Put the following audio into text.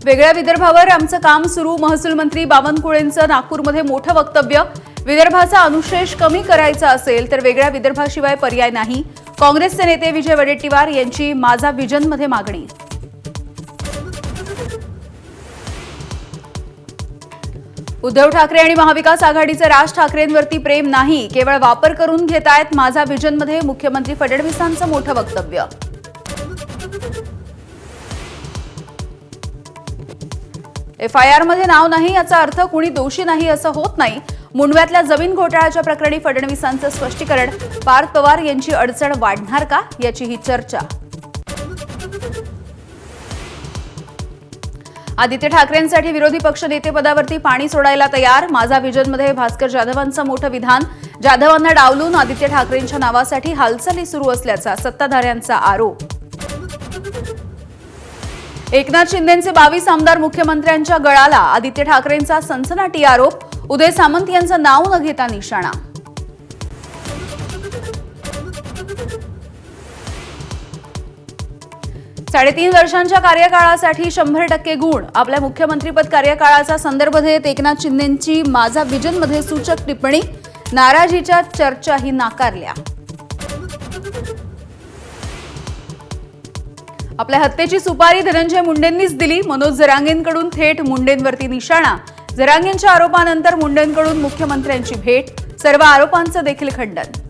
वेगळ्या विदर्भावर आमचं काम सुरू. महसूल मंत्री बावनकुळेंचं नागपूरमध्ये मोठं वक्तव्य. विदर्भाचा अनुशेष कमी करायचा असेल तर वेगळ्या विदर्भाशिवाय पर्याय नाही. काँग्रेसचे नेते विजय वडेट्टीवार यांची माझा विजनमध्ये मागणी. उद्धव ठाकरे आणि महाविकास आघाडीचे राज ठाकरेंवरती प्रेम नाही, केवळ वापर करून घेतायत. माझा विजनमध्ये मुख्यमंत्री फडणवीसांचं मोठं वक्तव्य. एफआयआर मध्ये नाव नाही याचा अर्थ कुणी दोषी नाही असं होत नाही. मुंडव्यातल्या जमीन घोटाळ्याच्या प्रकरणी फडणवीसांचं स्पष्टीकरण. पार्थ पवार यांची अडचण वाढणार का याची ही चर्चा. आदित्य ठाकरेंसाठी विरोधी पक्ष नेतेपदावरती पाणी सोडायला तयार. माझा विजनमध्ये भास्कर जाधवांचं मोठं विधान. जाधवांना डावलून आदित्य ठाकरेंच्या नावासाठी हालचाली सुरू असल्याचा सत्ताधाऱ्यांचा आरोप. एकनाथ शिंदेंचे 22 आमदार मुख्यमंत्र्यांच्या गळाला. आदित्य ठाकरेंचा सनसनाटी आरोप. उदय सामंत यांचं नाव न घेता निशाणा. साडेतीन वर्षांच्या कार्यकाळासाठी 100% गुण. आपल्या मुख्यमंत्रीपद कार्यकाळाचा संदर्भ देत एकनाथ शिंदेंची माझा विजनमध्ये सूचक टिप्पणी. नाराजीच्या चर्चाही नाकारल्या. आपल्या हत्येची सुपारी धनंजय मुंडेंनीच दिली. मनोज जरांगेंकडून थेट मुंडेंवरती निशाणा. जरांगेंच्या आरोपानंतर मुंडेंकडून मुख्यमंत्र्यांची भेट. सर्व आरोपांचं देखील खंडन.